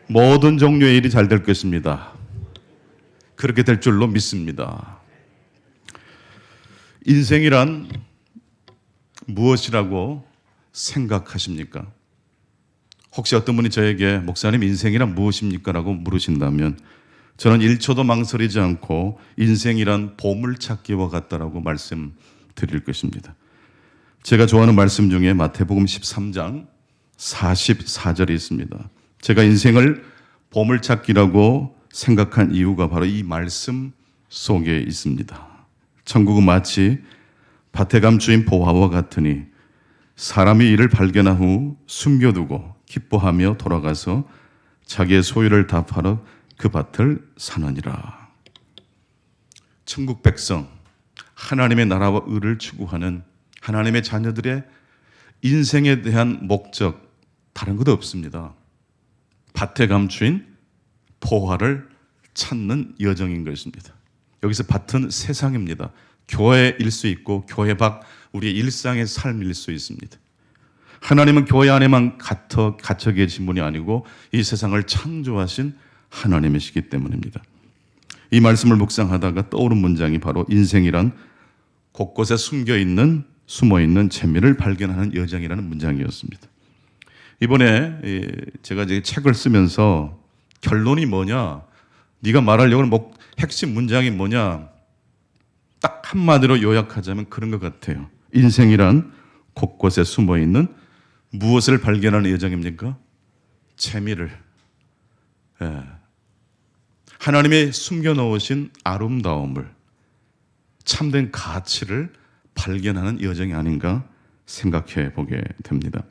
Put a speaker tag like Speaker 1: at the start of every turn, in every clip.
Speaker 1: 모든 종류의 일이 잘 될 것입니다. 그렇게 될 줄로 믿습니다. 인생이란 무엇이라고 생각하십니까? 혹시 어떤 분이 저에게 목사님 인생이란 무엇입니까? 라고 물으신다면 저는 1초도 망설이지 않고 인생이란 보물찾기와 같다라고 말씀드릴 것입니다. 제가 좋아하는 말씀 중에 마태복음 13장 44절이 있습니다. 제가 인생을 보물찾기라고 생각한 이유가 바로 이 말씀 속에 있습니다. 천국은 마치 밭에 감추인 보화와 같으니 사람이 이를 발견한 후 숨겨두고 기뻐하며 돌아가서 자기의 소유를 다 팔아 그 밭을 사느니라. 천국 백성, 하나님의 나라와 의를 추구하는 하나님의 자녀들의 인생에 대한 목적 다른 것도 없습니다. 밭에 감추인 보화를 찾는 여정인 것입니다. 여기서 밭은 세상입니다. 교회일 수 있고 교회 밖 우리의 일상의 삶일 수 있습니다. 하나님은 교회 안에만 갇혀 계신 분이 아니고 이 세상을 창조하신 하나님이시기 때문입니다. 이 말씀을 묵상하다가 떠오른 문장이 바로 인생이란 곳곳에 숨어있는 재미를 발견하는 여정이라는 문장이었습니다. 이번에 제가 이제 책을 쓰면서 결론이 뭐냐, 네가 말하려고 하는 핵심 문장이 뭐냐, 딱 한마디로 요약하자면 그런 것 같아요. 인생이란 곳곳에 숨어있는 무엇을 발견하는 여정입니까? 재미를. 하나님의 숨겨놓으신 아름다움을, 참된 가치를 발견하는 여정이 아닌가 생각해 보게 됩니다.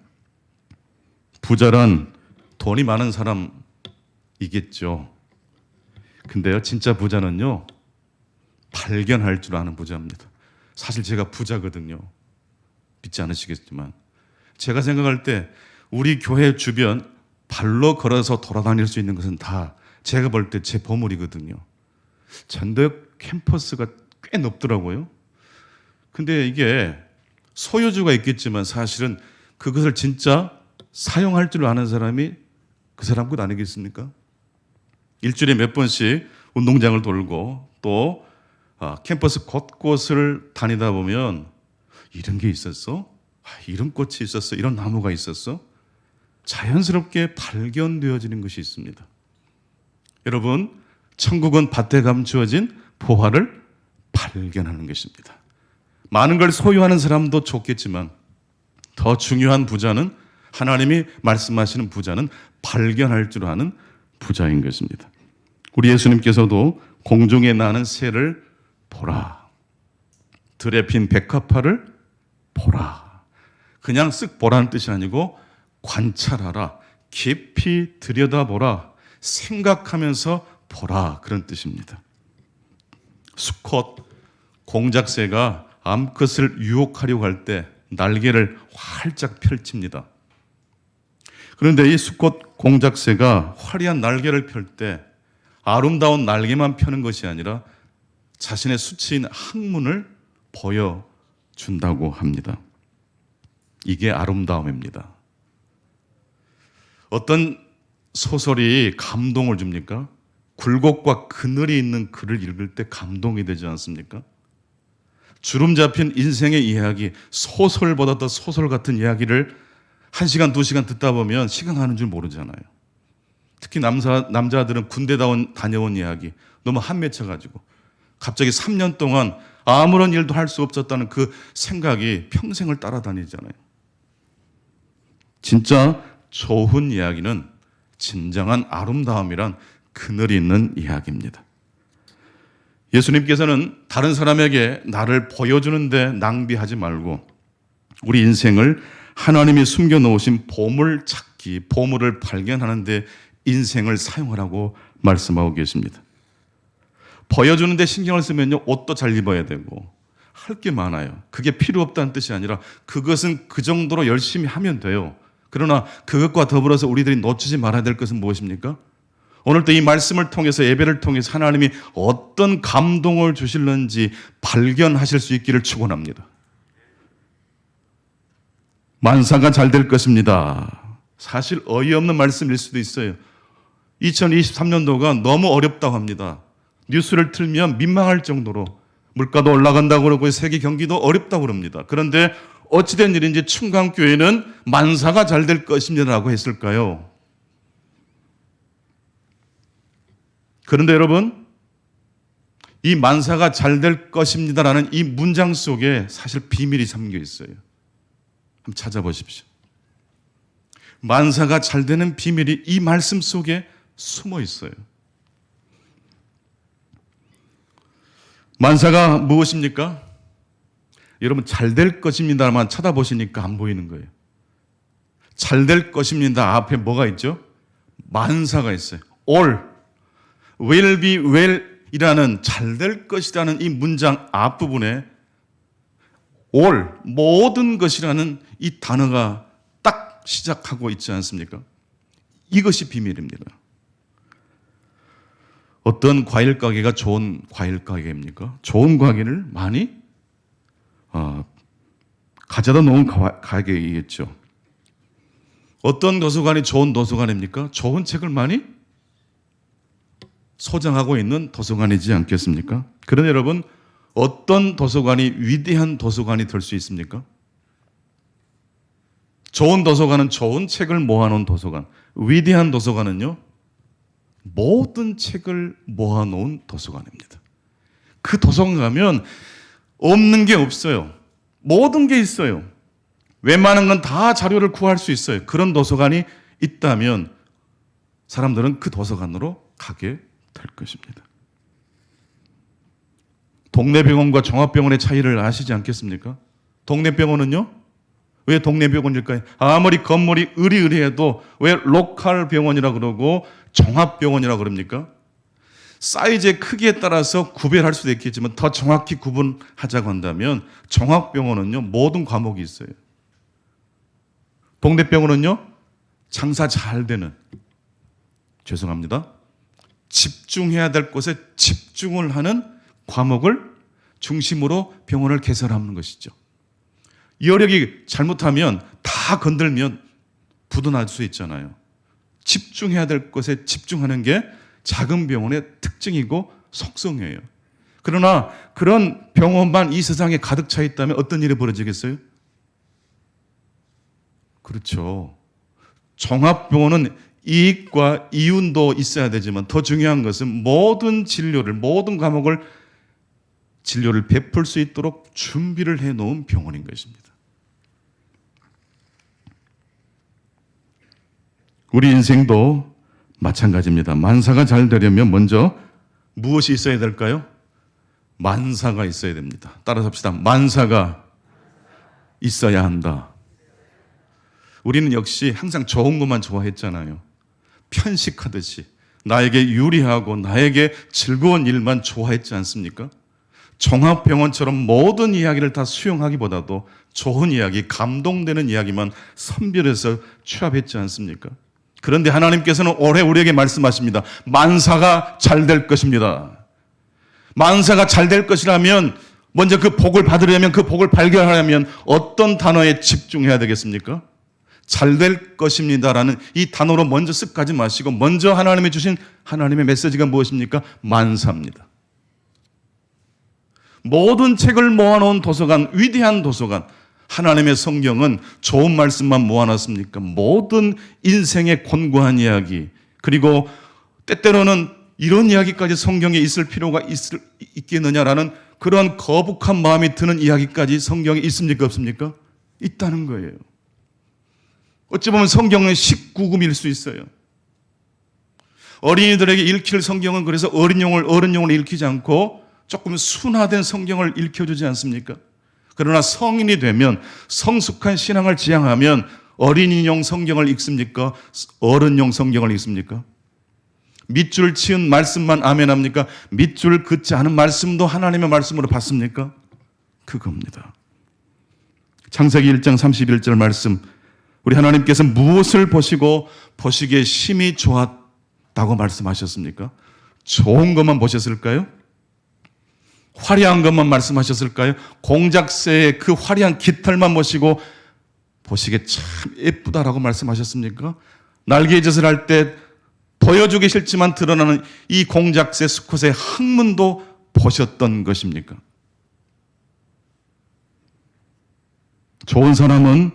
Speaker 1: 부자란 돈이 많은 사람이겠죠. 근데요, 진짜 부자는요, 발견할 줄 아는 부자입니다. 사실 제가 부자거든요. 믿지 않으시겠지만. 제가 생각할 때 우리 교회 주변 발로 걸어서 돌아다닐 수 있는 것은 다 제가 볼 때 제 보물이거든요. 전도역 캠퍼스가 꽤 높더라고요. 근데 이게 소유주가 있겠지만 사실은 그것을 진짜 사용할 줄 아는 사람이 그 사람 것 아니겠습니까? 일주일에 몇 번씩 운동장을 돌고 또 캠퍼스 곳곳을 다니다 보면 이런 게 있었어? 이런 꽃이 있었어? 이런 나무가 있었어? 자연스럽게 발견되어지는 것이 있습니다. 여러분, 천국은 밭에 감추어진 보화를 발견하는 것입니다. 많은 걸 소유하는 사람도 좋겠지만 더 중요한 부자는, 하나님이 말씀하시는 부자는 발견할 줄 아는 부자인 것입니다. 우리 예수님께서도 공중에 나는 새를 보라, 들에 핀 백합화를 보라. 그냥 쓱 보라는 뜻이 아니고 관찰하라, 깊이 들여다보라, 생각하면서 보라, 그런 뜻입니다. 수컷 공작새가 암컷을 유혹하려고 할 때 날개를 활짝 펼칩니다. 그런데 이 수컷 공작새가 화려한 날개를 펼 때 아름다운 날개만 펴는 것이 아니라 자신의 수치인 항문을 보여준다고 합니다. 이게 아름다움입니다. 어떤 소설이 감동을 줍니까? 굴곡과 그늘이 있는 글을 읽을 때 감동이 되지 않습니까? 주름 잡힌 인생의 이야기, 소설보다 더 소설 같은 이야기를 1시간, 2시간 듣다 보면 시간 가는 줄 모르잖아요. 특히 남자들은 군대 다녀온 이야기 너무 한맺혀가지고 갑자기 3년 동안 아무런 일도 할 수 없었다는 그 생각이 평생을 따라다니잖아요. 진짜 좋은 이야기는 진정한 아름다움이란 그늘이 있는 이야기입니다. 예수님께서는 다른 사람에게 나를 보여주는데 낭비하지 말고 우리 인생을 하나님이 숨겨놓으신 보물 찾기, 보물을 발견하는 데 인생을 사용하라고 말씀하고 계십니다. 보여주는데 신경을 쓰면요, 옷도 잘 입어야 되고 할 게 많아요. 그게 필요 없다는 뜻이 아니라 그것은 그 정도로 열심히 하면 돼요. 그러나 그것과 더불어서 우리들이 놓치지 말아야 될 것은 무엇입니까? 오늘도 이 말씀을 통해서, 예배를 통해서 하나님이 어떤 감동을 주실는지 발견하실 수 있기를 축원합니다. 만사가 잘 될 것입니다. 사실 어이없는 말씀일 수도 있어요. 2023년도가 너무 어렵다고 합니다. 뉴스를 틀면 민망할 정도로 물가도 올라간다고 그러고 세계 경기도 어렵다고 그럽니다. 그런데 어찌된 일인지 충강교회는 만사가 잘 될 것입니다라고 했을까요? 그런데 여러분, 이 만사가 잘 될 것입니다라는 이 문장 속에 사실 비밀이 담겨 있어요. 한번 찾아보십시오. 만사가 잘 되는 비밀이 이 말씀 속에 숨어 있어요. 만사가 무엇입니까? 여러분, 잘 될 것입니다만 쳐다보시니까 안 보이는 거예요. 잘 될 것입니다 앞에 뭐가 있죠? 만사가 있어요. all, will be well 이라는 잘 될 것이라는 이 문장 앞부분에 all, 모든 것이라는 이 단어가 딱 시작하고 있지 않습니까? 이것이 비밀입니다. 어떤 과일 가게가 좋은 과일 가게입니까? 좋은 과일을 많이 가져다 놓은 가게이겠죠. 어떤 도서관이 좋은 도서관입니까? 좋은 책을 많이 소장하고 있는 도서관이지 않겠습니까? 그런데 여러분, 어떤 도서관이 위대한 도서관이 될 수 있습니까? 좋은 도서관은 좋은 책을 모아놓은 도서관. 위대한 도서관은요, 모든 책을 모아놓은 도서관입니다. 그 도서관 가면 없는 게 없어요. 모든 게 있어요. 웬만한 건 다 자료를 구할 수 있어요. 그런 도서관이 있다면 사람들은 그 도서관으로 가게 될 것입니다. 동네 병원과 종합병원의 차이를 아시지 않겠습니까? 동네 병원은요? 왜 동네 병원일까요? 아무리 건물이 으리으리해도 왜 로컬 병원이라 그러고 종합병원이라 그럽니까? 사이즈의 크기에 따라서 구별할 수도 있겠지만 더 정확히 구분하자고 한다면 종합병원은요, 모든 과목이 있어요. 동네 병원은요, 장사 잘 되는, 죄송합니다, 집중해야 될 곳에 집중을 하는 과목을 중심으로 병원을 개설하는 것이죠. 여력이 잘못하면 다 건들면 부도날 수 있잖아요. 집중해야 될 곳에 집중하는 게 작은 병원의 특징이고 속성이에요. 그러나 그런 병원만 이 세상에 가득 차 있다면 어떤 일이 벌어지겠어요? 그렇죠. 종합병원은 이익과 이윤도 있어야 되지만 더 중요한 것은 모든 진료를, 모든 과목을 진료를 베풀 수 있도록 준비를 해놓은 병원인 것입니다. 우리 인생도 마찬가지입니다. 만사가 잘 되려면 먼저 무엇이 있어야 될까요? 만사가 있어야 됩니다. 따라서 합시다. 만사가 있어야 한다. 우리는 역시 항상 좋은 것만 좋아했잖아요. 편식하듯이 나에게 유리하고 나에게 즐거운 일만 좋아했지 않습니까? 종합병원처럼 모든 이야기를 다 수용하기보다도 좋은 이야기, 감동되는 이야기만 선별해서 취합했지 않습니까? 그런데 하나님께서는 올해 우리에게 말씀하십니다. 만사가 잘 될 것입니다. 만사가 잘 될 것이라면 먼저 그 복을 받으려면, 그 복을 발견하려면 어떤 단어에 집중해야 되겠습니까? 잘 될 것입니다라는 이 단어로 먼저 쓱 가지 마시고 먼저 하나님이 주신 하나님의 메시지가 무엇입니까? 만사입니다. 모든 책을 모아놓은 도서관, 위대한 도서관, 하나님의 성경은 좋은 말씀만 모아놨습니까? 모든 인생의 곤고한 이야기, 그리고 때때로는 이런 이야기까지 성경에 있을 필요가 있겠느냐라는 그런 거북한 마음이 드는 이야기까지 성경에 있습니까? 없습니까? 있다는 거예요. 어찌 보면 성경은 19금일 수 있어요. 어린이들에게 읽힐 성경은 그래서 어른용을 읽히지 않고 조금 순화된 성경을 읽혀주지 않습니까? 그러나 성인이 되면, 성숙한 신앙을 지향하면 어린이용 성경을 읽습니까? 어른용 성경을 읽습니까? 밑줄 치은 말씀만 아멘합니까? 밑줄 긋지 않은 말씀도 하나님의 말씀으로 받습니까? 그겁니다. 창세기 1장 31절 말씀, 우리 하나님께서 무엇을 보시고 보시기에 심히 좋았다고 말씀하셨습니까? 좋은 것만 보셨을까요? 화려한 것만 말씀하셨을까요? 공작새의 그 화려한 깃털만 보시고 보시기에 참 예쁘다라고 말씀하셨습니까? 날개짓을 할 때 보여주기 싫지만 드러나는 이 공작새 수컷의 학문도 보셨던 것입니까? 좋은 사람은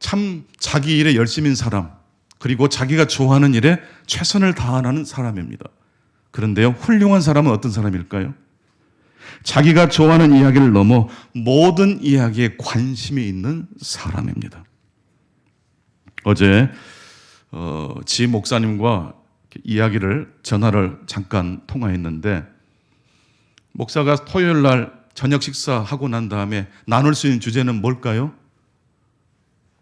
Speaker 1: 참 자기 일에 열심인 사람, 그리고 자기가 좋아하는 일에 최선을 다하는 사람입니다. 그런데요, 훌륭한 사람은 어떤 사람일까요? 자기가 좋아하는 이야기를 넘어 모든 이야기에 관심이 있는 사람입니다. 어제 지 목사님과 전화를 잠깐 통화했는데, 목사가 토요일 날 저녁 식사하고 난 다음에 나눌 수 있는 주제는 뭘까요?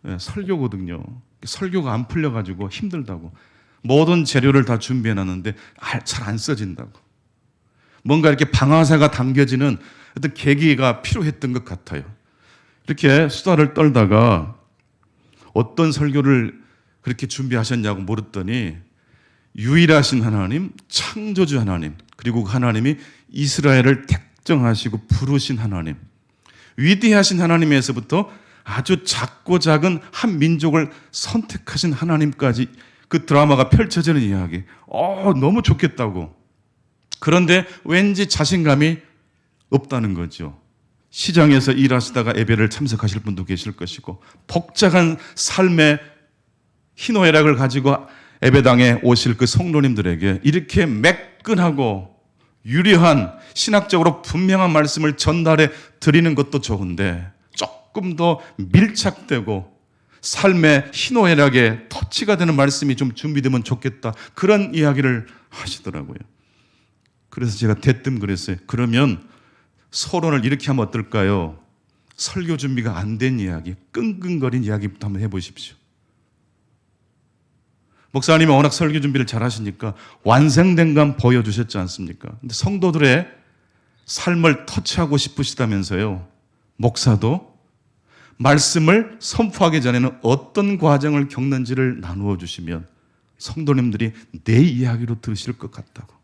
Speaker 1: 네, 설교거든요. 설교가 안 풀려가지고 힘들다고. 모든 재료를 다 준비해놨는데 잘 안 써진다고. 뭔가 이렇게 방아쇠가 당겨지는 어떤 계기가 필요했던 것 같아요. 이렇게 수다를 떨다가 어떤 설교를 그렇게 준비하셨냐고 물었더니, 유일하신 하나님, 창조주 하나님, 그리고 그 하나님이 이스라엘을 택정하시고 부르신 하나님, 위대하신 하나님에서부터 아주 작고 작은 한 민족을 선택하신 하나님까지 그 드라마가 펼쳐지는 이야기. 너무 좋겠다고. 그런데 왠지 자신감이 없다는 거죠. 시장에서 일하시다가 예배를 참석하실 분도 계실 것이고, 복잡한 삶의 희노애락을 가지고 예배당에 오실 그 성도님들에게 이렇게 매끈하고 유려한 신학적으로 분명한 말씀을 전달해 드리는 것도 좋은데, 조금 더 밀착되고 삶의 희노애락에 터치가 되는 말씀이 좀 준비되면 좋겠다, 그런 이야기를 하시더라고요. 그래서 제가 대뜸 그랬어요. 그러면 서론을 이렇게 하면 어떨까요? 설교 준비가 안 된 이야기, 끙끙거린 이야기부터 한번 해보십시오. 목사님이 워낙 설교 준비를 잘 하시니까 완성된 감 보여주셨지 않습니까? 근데 성도들의 삶을 터치하고 싶으시다면서요. 목사도 말씀을 선포하기 전에는 어떤 과정을 겪는지를 나누어 주시면 성도님들이 내 이야기로 들으실 것 같다고.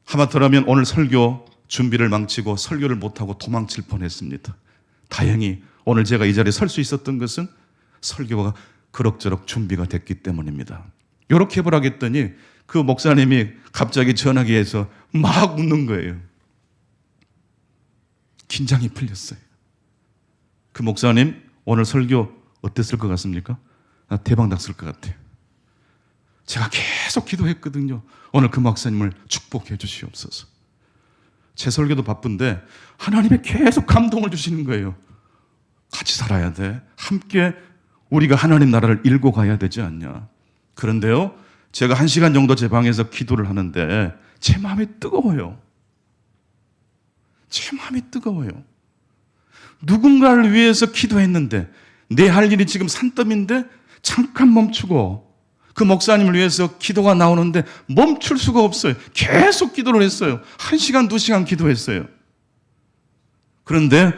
Speaker 1: 하마터라면 오늘 설교 준비를 망치고 설교를 못하고 도망칠 뻔했습니다. 다행히 오늘 제가 이 자리에 설 수 있었던 것은 설교가 그럭저럭 준비가 됐기 때문입니다. 이렇게 해보라고 했더니 그 목사님이 갑자기 전화기에서 막 웃는 거예요. 긴장이 풀렸어요. 그 목사님 오늘 설교 어땠을 것 같습니까? 대박 났을 것 같아요. 제가 계속 기도했거든요. 오늘 그 목사님을 축복해 주시옵소서. 제 설교도 바쁜데 하나님이 계속 감동을 주시는 거예요. 같이 살아야 돼. 함께 우리가 하나님 나라를 일고 가야 되지 않냐. 그런데요, 제가 1시간 정도 제 방에서 기도를 하는데 제 마음이 뜨거워요. 제 마음이 뜨거워요. 누군가를 위해서 기도했는데 내 할 일이 지금 산더미인데 잠깐 멈추고 그 목사님을 위해서 기도가 나오는데 멈출 수가 없어요. 계속 기도를 했어요. 1시간, 2시간 기도했어요. 그런데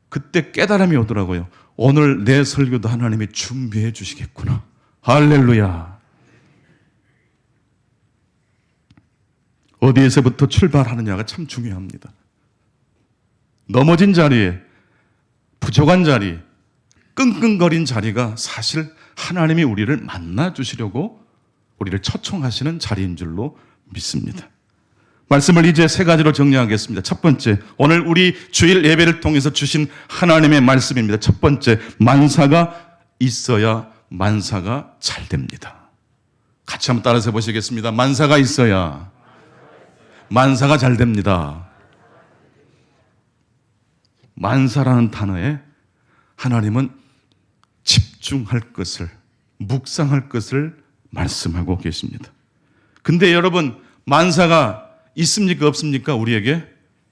Speaker 1: 그때 깨달음이 오더라고요. 오늘 내 설교도 하나님이 준비해 주시겠구나. 할렐루야. 어디에서부터 출발하느냐가 참 중요합니다. 넘어진 자리에, 부족한 자리, 끙끙거린 자리가 사실 하나님이 우리를 만나 주시려고 우리를 초청하시는 자리인 줄로 믿습니다. 말씀을 이제 3가지로 정리하겠습니다. 첫 번째, 오늘 우리 주일 예배를 통해서 주신 하나님의 말씀입니다. 첫 번째, 만사가 있어야 만사가 잘 됩니다. 같이 한번 따라서 해보시겠습니다. 만사가 있어야 만사가 잘 됩니다. 만사라는 단어에 하나님은 집중할 것을, 묵상할 것을 말씀하고 계십니다. 근데 여러분, 만사가 있습니까? 없습니까? 우리에게?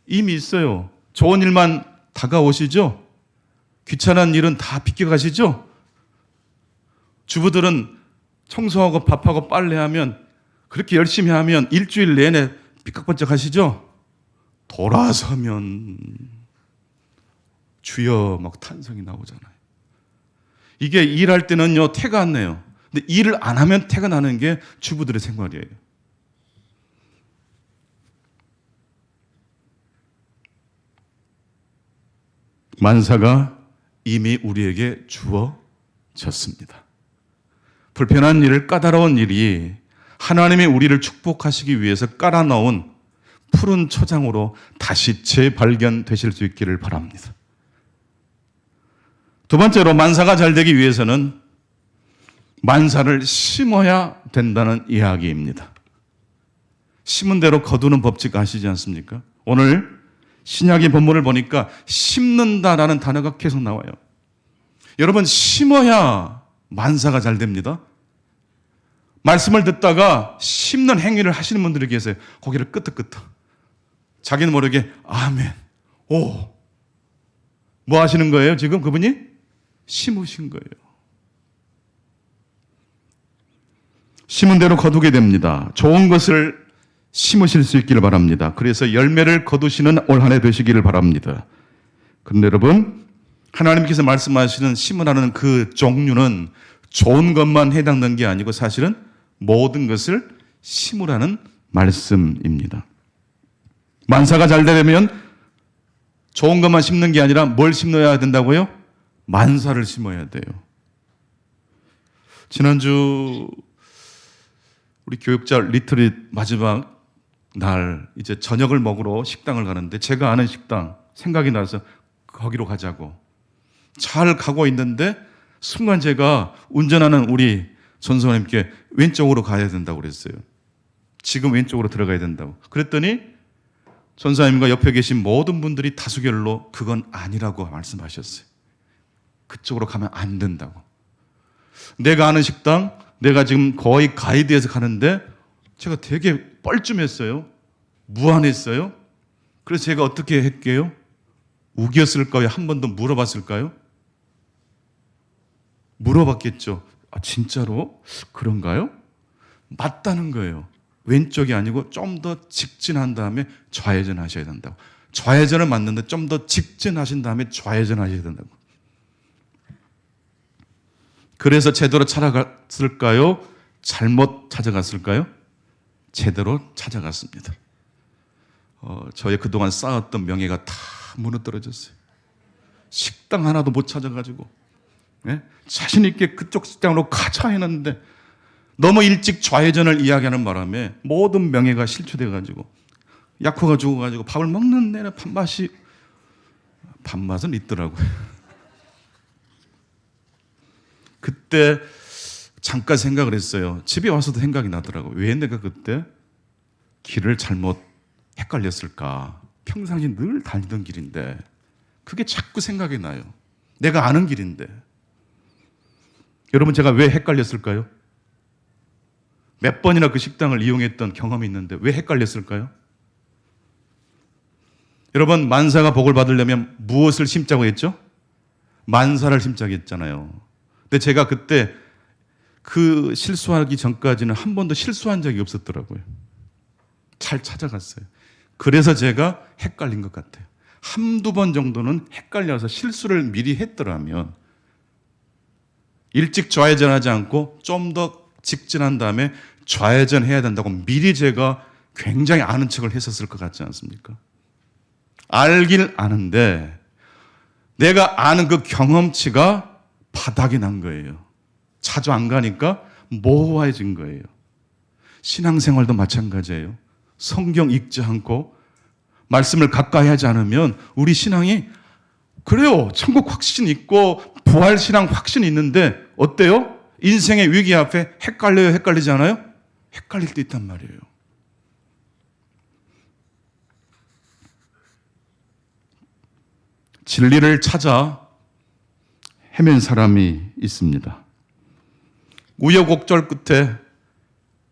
Speaker 1: 이미 있어요. 좋은 일만 다가오시죠? 귀찮은 일은 다 비껴가시죠? 주부들은 청소하고 밥하고 빨래하면, 그렇게 열심히 하면 일주일 내내 삐깍번쩍 하시죠? 돌아서면 주여 막 탄성이 나오잖아요. 이게 일할 때는요, 태가 안 나요. 근데 일을 안 하면 태가 나는 게 주부들의 생활이에요. 만사가 이미 우리에게 주어졌습니다. 불편한 일, 까다로운 일이 하나님이 우리를 축복하시기 위해서 깔아놓은 푸른 초장으로 다시 재발견되실 수 있기를 바랍니다. 두 번째로 만사가 잘 되기 위해서는 만사를 심어야 된다는 이야기입니다. 심은 대로 거두는 법칙 아시지 않습니까? 오늘 신약의 본문을 보니까 심는다라는 단어가 계속 나와요. 여러분, 심어야 만사가 잘 됩니다. 말씀을 듣다가 심는 행위를 하시는 분들이 계세요. 고개를 끄덕끄덕. 자기는 모르게 아멘. 오. 뭐 하시는 거예요? 지금 그분이 심으신 거예요. 심은 대로 거두게 됩니다. 좋은 것을 심으실 수 있기를 바랍니다. 그래서 열매를 거두시는 올 한 해 되시기를 바랍니다. 그런데 여러분, 하나님께서 말씀하시는 심으라는 그 종류는 좋은 것만 해당되는 게 아니고 사실은 모든 것을 심으라는 말씀입니다. 만사가 잘 되려면 좋은 것만 심는 게 아니라 뭘 심어야 된다고요? 만사를 심어야 돼요. 지난주 우리 교육자 리트릿 마지막 날 이제 저녁을 먹으러 식당을 가는데 제가 아는 식당 생각이 나서 거기로 가자고 잘 가고 있는데 순간 제가 운전하는 우리 전소님께 왼쪽으로 가야 된다고 그랬어요. 지금 왼쪽으로 들어가야 된다고. 그랬더니 전사님과 옆에 계신 모든 분들이 다수결로 그건 아니라고 말씀하셨어요. 그쪽으로 가면 안 된다고. 내가 아는 식당, 내가 지금 거의 가이드에서 가는데 제가 되게 뻘쭘했어요. 무안했어요. 그래서 제가 어떻게 했게요? 우겼을까요? 한 번 더 물어봤을까요? 물어봤겠죠. 아, 진짜로? 그런가요? 맞다는 거예요. 왼쪽이 아니고 좀 더 직진한 다음에 좌회전 하셔야 된다고. 좌회전을 맞는데 좀 더 직진하신 다음에 좌회전 하셔야 된다고. 그래서 제대로 찾아갔을까요? 잘못 찾아갔을까요? 제대로 찾아갔습니다. 저의 그동안 쌓았던 명예가 다 무너뜨려졌어요. 식당 하나도 못 찾아가지고 자신 있게 그쪽 식당으로 가자 했는데 너무 일찍 좌회전을 이야기하는 바람에 모든 명예가 실추돼가지고 약효가 죽어가지고 밥을 먹는 내내 밥맛은 있더라고요. 그때 잠깐 생각을 했어요. 집에 와서도 생각이 나더라고요. 왜 내가 그때 길을 잘못 헷갈렸을까? 평상시 늘 다니던 길인데 그게 자꾸 생각이 나요. 내가 아는 길인데. 여러분, 제가 왜 헷갈렸을까요? 몇 번이나 그 식당을 이용했던 경험이 있는데 왜 헷갈렸을까요? 여러분, 만사가 복을 받으려면 무엇을 심자고 했죠? 만사를 심자고 했잖아요. 근데 제가 그때 그 실수하기 전까지는 한 번도 실수한 적이 없었더라고요. 잘 찾아갔어요. 그래서 제가 헷갈린 것 같아요. 한두 번 정도는 헷갈려서 실수를 미리 했더라면 일찍 좌회전하지 않고 좀 더 직진한 다음에 좌회전해야 된다고 미리 제가 굉장히 아는 척을 했었을 것 같지 않습니까? 알길 아는데 내가 아는 그 경험치가 바닥이 난 거예요. 자주 안 가니까 모호해진 거예요. 신앙생활도 마찬가지예요. 성경 읽지 않고 말씀을 가까이 하지 않으면 우리 신앙이 그래요. 천국 확신 있고 부활 신앙 확신 있는데 어때요? 인생의 위기 앞에 헷갈려요? 헷갈리지 않아요? 헷갈릴 때 있단 말이에요. 진리를 찾아 헤맨 사람이 있습니다. 우여곡절 끝에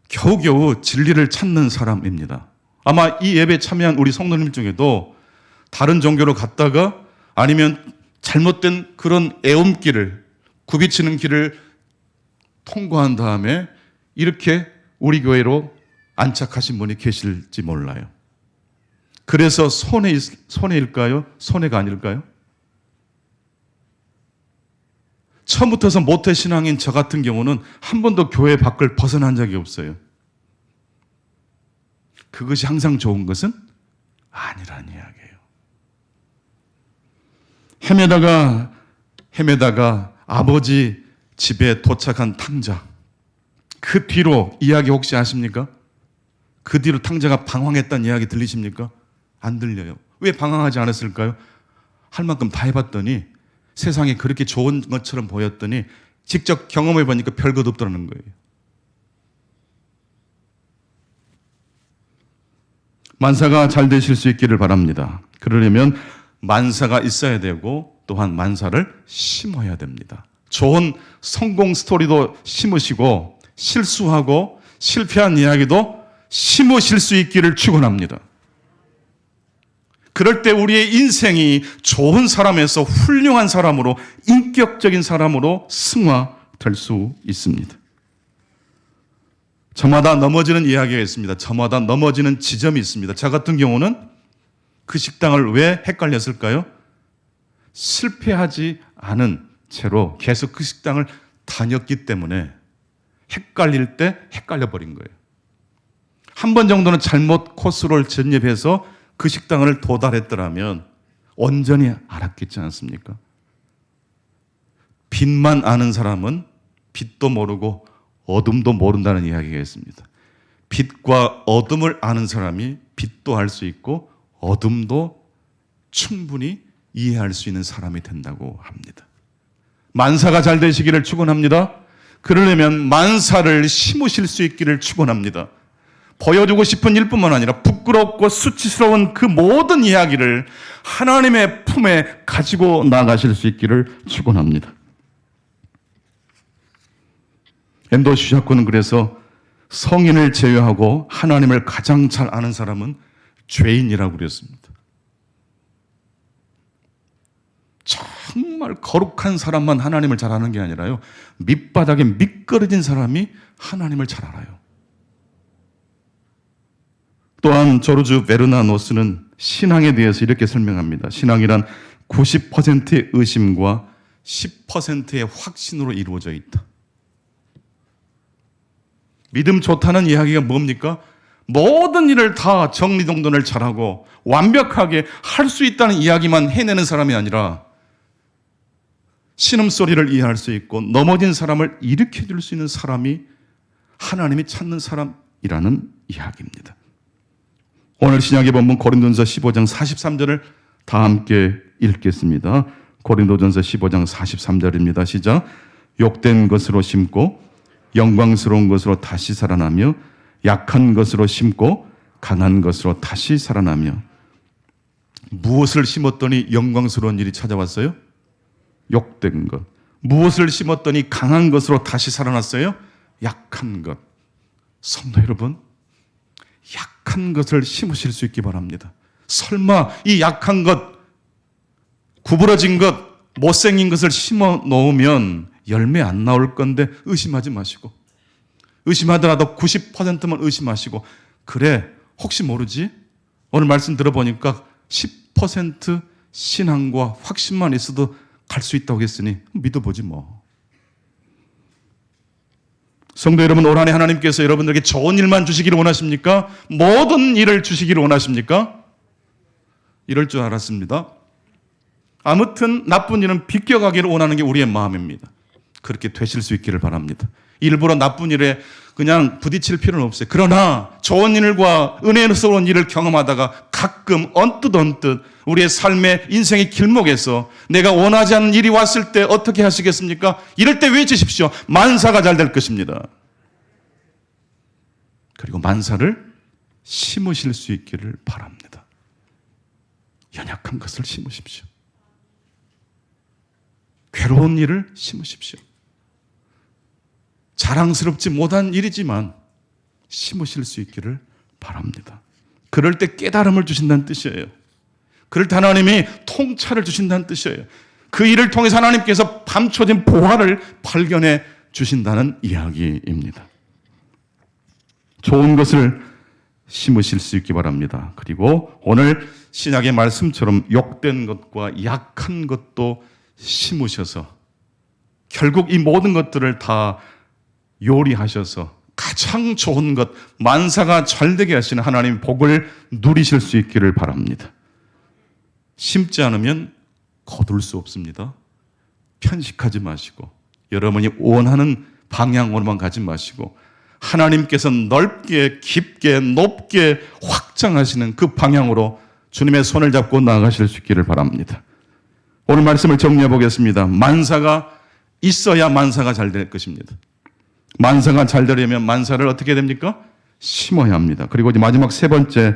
Speaker 1: 겨우겨우 진리를 찾는 사람입니다. 아마 이 예배에 참여한 우리 성도님 중에도 다른 종교로 갔다가 아니면 잘못된 그런 애움길을, 굽이치는 길을 통과한 다음에 이렇게 우리 교회로 안착하신 분이 계실지 몰라요. 그래서 손해일까요? 손해가 아닐까요? 처음부터서 모태신앙인 저 같은 경우는 한 번도 교회 밖을 벗어난 적이 없어요. 그것이 항상 좋은 것은 아니라는 이야기예요. 헤매다가 아버지 집에 도착한 탕자. 그 뒤로 이야기 혹시 아십니까? 그 뒤로 탕자가 방황했다는 이야기 들리십니까? 안 들려요. 왜 방황하지 않았을까요? 할 만큼 다 해봤더니 세상에 그렇게 좋은 것처럼 보였더니 직접 경험해 보니까 별것 없더라는 거예요. 만사가 잘 되실 수 있기를 바랍니다. 그러려면 만사가 있어야 되고 또한 만사를 심어야 됩니다. 좋은 성공 스토리도 심으시고 실수하고 실패한 이야기도 심으실 수 있기를 축원합니다. 그럴 때 우리의 인생이 좋은 사람에서 훌륭한 사람으로 인격적인 사람으로 승화될 수 있습니다. 저마다 넘어지는 이야기가 있습니다. 저마다 넘어지는 지점이 있습니다. 저 같은 경우는 그 식당을 왜 헷갈렸을까요? 실패하지 않은 채로 계속 그 식당을 다녔기 때문에 헷갈릴 때 헷갈려 버린 거예요. 한 번 정도는 잘못 코스를 전입해서 그 식당을 도달했더라면 온전히 알았겠지 않습니까? 빛만 아는 사람은 빛도 모르고 어둠도 모른다는 이야기가 있습니다. 빛과 어둠을 아는 사람이 빛도 알 수 있고 어둠도 충분히 이해할 수 있는 사람이 된다고 합니다. 만사가 잘 되시기를 축원합니다. 그러려면 만사를 심으실 수 있기를 축원합니다. 보여주고 싶은 일뿐만 아니라 부끄럽고 수치스러운 그 모든 이야기를 하나님의 품에 가지고 나가실 수 있기를 축원합니다. 엠도시 샤코는 그래서 성인을 제외하고 하나님을 가장 잘 아는 사람은 죄인이라고 그랬습니다. 정말 거룩한 사람만 하나님을 잘 아는 게 아니라요, 밑바닥에 미끄러진 사람이 하나님을 잘 알아요. 또한 조르주 베르나노스는 신앙에 대해서 이렇게 설명합니다. 신앙이란 90%의 의심과 10%의 확신으로 이루어져 있다. 믿음 좋다는 이야기가 뭡니까? 모든 일을 다 정리정돈을 잘하고 완벽하게 할 수 있다는 이야기만 해내는 사람이 아니라 신음소리를 이해할 수 있고 넘어진 사람을 일으켜줄 수 있는 사람이 하나님이 찾는 사람이라는 이야기입니다. 오늘 신약의 본문 고린도전서 15장 43절을 다 함께 읽겠습니다. 고린도전서 15장 43절입니다. 시작. 욕된 것으로 심고 영광스러운 것으로 다시 살아나며 약한 것으로 심고 강한 것으로 다시 살아나며. 무엇을 심었더니 영광스러운 일이 찾아왔어요? 욕된 것. 무엇을 심었더니 강한 것으로 다시 살아났어요? 약한 것. 성도 여러분, 약한 것을 심으실 수 있기 바랍니다. 설마 이 약한 것, 구부러진 것, 못생긴 것을 심어 놓으면 열매 안 나올 건데 의심하지 마시고, 의심하더라도 90%만 의심하시고, 그래 혹시 모르지? 오늘 말씀 들어보니까 10% 신앙과 확신만 있어도 갈 수 있다고 했으니 믿어보지 뭐. 성도 여러분, 올 한 해 하나님께서 여러분들에게 좋은 일만 주시기를 원하십니까? 모든 일을 주시기를 원하십니까? 이럴 줄 알았습니다. 아무튼 나쁜 일은 비껴가기를 원하는 게 우리의 마음입니다. 그렇게 되실 수 있기를 바랍니다. 일부러 나쁜 일에 그냥 부딪힐 필요는 없어요. 그러나 좋은 일과 은혜스러운 일을 경험하다가 가끔 언뜻 우리의 삶의 인생의 길목에서 내가 원하지 않는 일이 왔을 때 어떻게 하시겠습니까? 이럴 때 외치십시오. 만사가 잘 될 것입니다. 그리고 만사를 심으실 수 있기를 바랍니다. 연약한 것을 심으십시오. 괴로운 일을 심으십시오. 자랑스럽지 못한 일이지만 심으실 수 있기를 바랍니다. 그럴 때 깨달음을 주신다는 뜻이에요. 그럴 때 하나님이 통찰을 주신다는 뜻이에요. 그 일을 통해서 하나님께서 감춰진 보화를 발견해 주신다는 이야기입니다. 좋은 것을 심으실 수 있기 바랍니다. 그리고 오늘 신약의 말씀처럼 욕된 것과 약한 것도 심으셔서 결국 이 모든 것들을 다 요리하셔서 가장 좋은 것, 만사가 잘 되게 하시는 하나님의 복을 누리실 수 있기를 바랍니다. 심지 않으면 거둘 수 없습니다. 편식하지 마시고 여러분이 원하는 방향으로만 가지 마시고 하나님께서 넓게 깊게 높게 확장하시는 그 방향으로 주님의 손을 잡고 나아가실 수 있기를 바랍니다. 오늘 말씀을 정리해 보겠습니다. 만사가 있어야 만사가 잘 될 것입니다. 만사가 잘 되려면 만사를 어떻게 됩니까? 심어야 합니다. 그리고 이제 마지막 세 번째,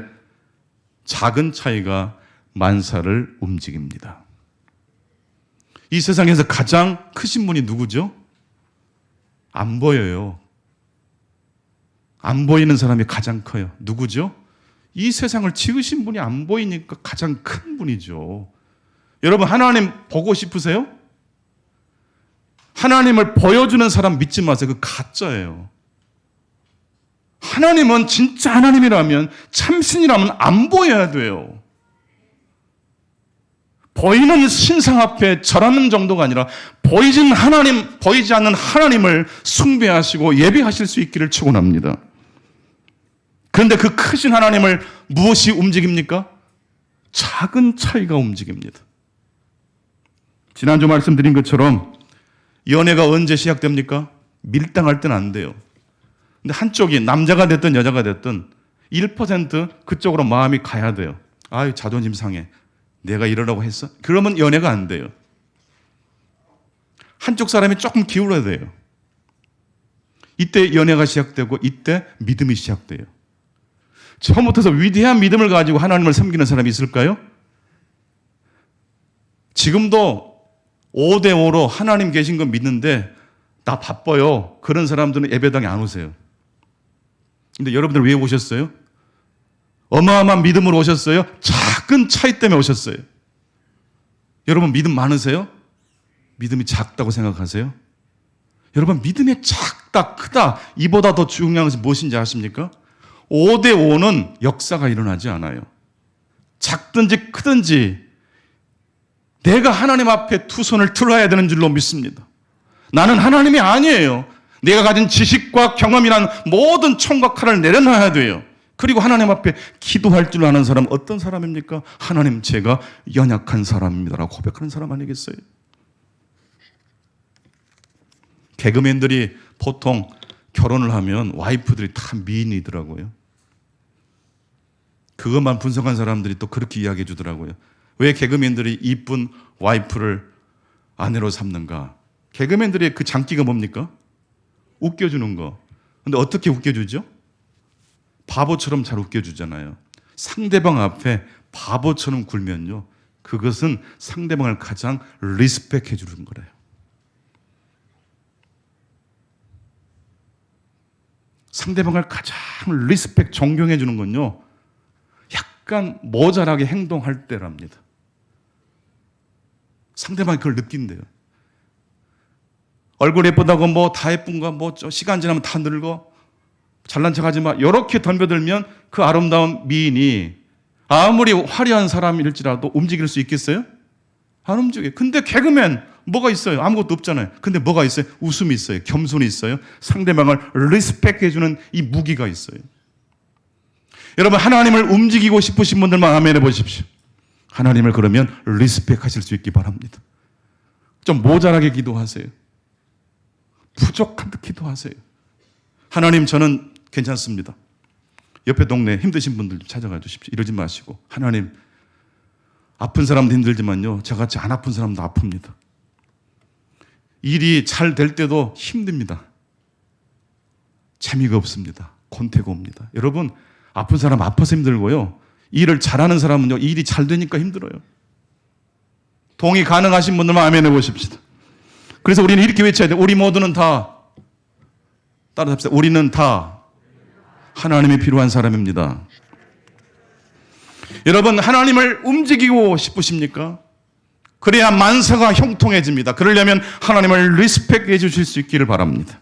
Speaker 1: 작은 차이가 만사를 움직입니다. 이 세상에서 가장 크신 분이 누구죠? 안 보여요. 안 보이는 사람이 가장 커요. 누구죠? 이 세상을 지으신 분이 안 보이니까 가장 큰 분이죠. 여러분, 하나님 보고 싶으세요? 하나님을 보여주는 사람 믿지 마세요. 그 가짜예요. 하나님은 진짜 하나님이라면, 참신이라면 안 보여야 돼요. 보이는 신상 앞에 절하는 정도가 아니라 보이지 않는 하나님을 숭배하시고 예배하실 수 있기를 축원합니다. 그런데 그 크신 하나님을 무엇이 움직입니까? 작은 차이가 움직입니다. 지난주 말씀드린 것처럼 연애가 언제 시작됩니까? 밀당할 때는 안 돼요. 근데 한쪽이 남자가 됐든 여자가 됐든 1% 그쪽으로 마음이 가야 돼요. 아유, 자존심 상해. 내가 이러라고 했어? 그러면 연애가 안 돼요. 한쪽 사람이 조금 기울어야 돼요. 이때 연애가 시작되고 이때 믿음이 시작돼요. 처음부터 위대한 믿음을 가지고 하나님을 섬기는 사람이 있을까요? 지금도 5대5로 하나님 계신 거 믿는데 나 바빠요. 그런 사람들은 예배당에 안 오세요. 근데 여러분들 왜 오셨어요? 어마어마한 믿음으로 오셨어요? 작은 차이 때문에 오셨어요. 여러분 믿음 많으세요? 믿음이 작다고 생각하세요? 여러분 믿음이 작다 크다 이보다 더 중요한 것이 무엇인지 아십니까? 5대5는 역사가 일어나지 않아요. 작든지 크든지 내가 하나님 앞에 두 손을 들어야 되는 줄로 믿습니다. 나는 하나님이 아니에요. 내가 가진 지식과 경험이란 모든 총과 칼을 내려놔야 돼요. 그리고 하나님 앞에 기도할 줄 아는 사람 어떤 사람입니까? 하나님, 제가 연약한 사람입니다라고 고백하는 사람 아니겠어요? 개그맨들이 보통 결혼을 하면 와이프들이 다 미인이더라고요. 그것만 분석한 사람들이 또 그렇게 이야기해 주더라고요. 왜 개그맨들이 이쁜 와이프를 아내로 삼는가? 개그맨들의 그 장기가 뭡니까? 웃겨주는 거. 근데 어떻게 웃겨주죠? 바보처럼 잘 웃겨주잖아요. 상대방 앞에 바보처럼 굴면요, 그것은 상대방을 가장 리스펙해 주는 거래요. 상대방을 가장 리스펙, 존경해 주는 건요, 약간 모자라게 행동할 때랍니다. 상대방이 그걸 느낀대요. 얼굴 예쁘다고 뭐 다 예쁜가, 뭐 시간 지나면 다 늙어, 잘난 척하지 마, 이렇게 덤벼들면 그 아름다운 미인이 아무리 화려한 사람일지라도 움직일 수 있겠어요? 안 움직여요. 근데 개그맨 뭐가 있어요? 아무것도 없잖아요. 근데 뭐가 있어요? 웃음이 있어요. 겸손이 있어요. 상대방을 리스펙해주는 이 무기가 있어요. 여러분, 하나님을 움직이고 싶으신 분들만 아멘 해보십시오. 하나님을 그러면 리스펙하실 수 있기 바랍니다. 좀 모자라게 기도하세요. 부족한 듯 기도하세요. 하나님, 저는 괜찮습니다. 옆에 동네 힘드신 분들 좀 찾아가 주십시오. 이러지 마시고, 하나님, 아픈 사람도 힘들지만요, 저같이 안 아픈 사람도 아픕니다. 일이 잘 될 때도 힘듭니다. 재미가 없습니다. 권태가 옵니다. 여러분, 아픈 사람 아파서 힘들고요, 일을 잘하는 사람은요, 일이 잘 되니까 힘들어요. 동의 가능하신 분들만 아멘 해보십시다. 그래서 우리는 이렇게 외쳐야 돼요. 우리 모두는 다, 따라합시다. 우리는 다 하나님이 필요한 사람입니다. 여러분, 하나님을 움직이고 싶으십니까? 그래야 만사가 형통해집니다. 그러려면 하나님을 리스펙해 주실 수 있기를 바랍니다.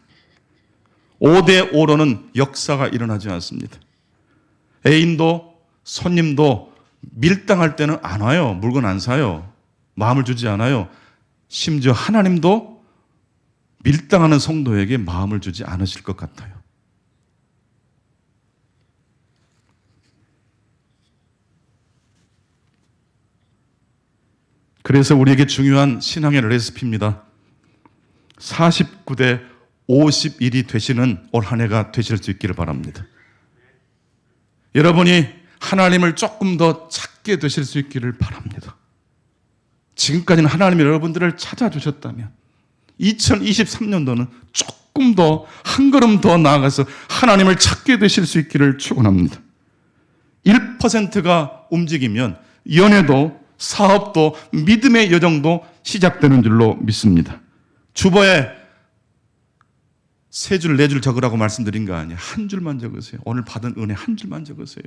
Speaker 1: 5대5로는 역사가 일어나지 않습니다. 애인도 손님도 밀당할 때는 안 와요. 물건 안 사요. 마음을 주지 않아요. 심지어 하나님도 밀당하는 성도에게 마음을 주지 않으실 것 같아요. 그래서 우리에게 중요한 신앙의 레시피입니다. 49대 50일이 되시는 올 한 해가 되실 수 있기를 바랍니다. 여러분이 하나님을 조금 더 찾게 되실 수 있기를 바랍니다. 지금까지는 하나님이 여러분들을 찾아주셨다면 2023년도는 조금 더 한 걸음 더 나아가서 하나님을 찾게 되실 수 있기를 축원합니다. 1%가 움직이면 연애도 사업도 믿음의 여정도 시작되는 줄로 믿습니다. 주보에 3줄, 4줄 적으라고 말씀드린 거 아니에요. 한 줄만 적으세요. 오늘 받은 은혜 한 줄만 적으세요.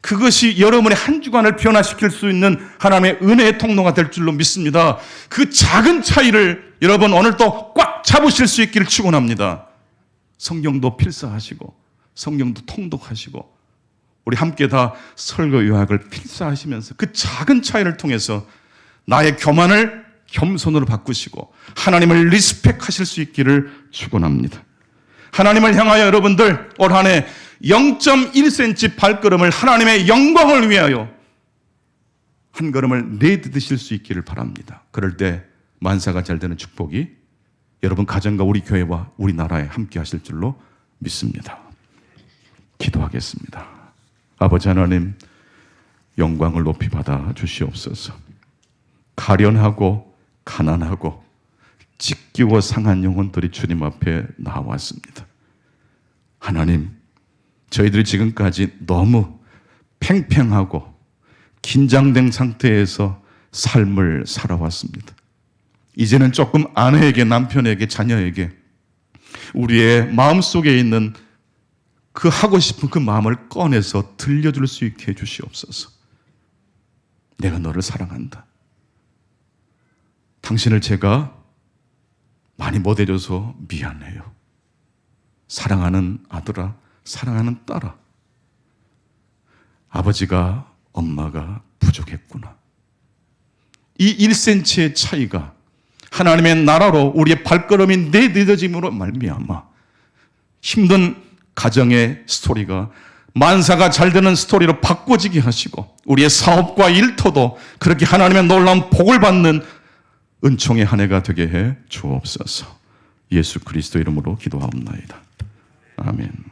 Speaker 1: 그것이 여러분의 한 주간을 변화시킬 수 있는 하나님의 은혜의 통로가 될 줄로 믿습니다. 그 작은 차이를 여러분 오늘 또 꽉 잡으실 수 있기를 축원합니다. 성경도 필사하시고 성경도 통독하시고 우리 함께 다 설교 요약을 필사하시면서 그 작은 차이를 통해서 나의 교만을 겸손으로 바꾸시고 하나님을 리스펙하실 수 있기를 축원합니다. 하나님을 향하여 여러분들 올 한 해 0.1cm 발걸음을 하나님의 영광을 위하여 한 걸음을 내딛으실 수 있기를 바랍니다. 그럴 때 만사가 잘 되는 축복이 여러분 가정과 우리 교회와 우리나라에 함께 하실 줄로 믿습니다. 기도하겠습니다. 아버지 하나님, 영광을 높이 받아 주시옵소서. 가련하고 가난하고 찢기고 상한 영혼들이 주님 앞에 나왔습니다. 하나님, 저희들이 지금까지 너무 팽팽하고 긴장된 상태에서 삶을 살아왔습니다. 이제는 조금 아내에게, 남편에게, 자녀에게 우리의 마음속에 있는 그 하고 싶은 그 마음을 꺼내서 들려줄 수 있게 해주시옵소서. 내가 너를 사랑한다. 당신을 제가 많이 못해줘서 미안해요. 사랑하는 아들아, 사랑하는 딸아, 아버지가 엄마가 부족했구나. 이 1cm의 차이가 하나님의 나라로 우리의 발걸음이 내딛어짐으로 말미암아 힘든 가정의 스토리가 만사가 잘 되는 스토리로 바꿔지게 하시고 우리의 사업과 일터도 그렇게 하나님의 놀라운 복을 받는 은총의 한 해가 되게 해 주옵소서. 예수 그리스도 이름으로 기도하옵나이다. 아멘.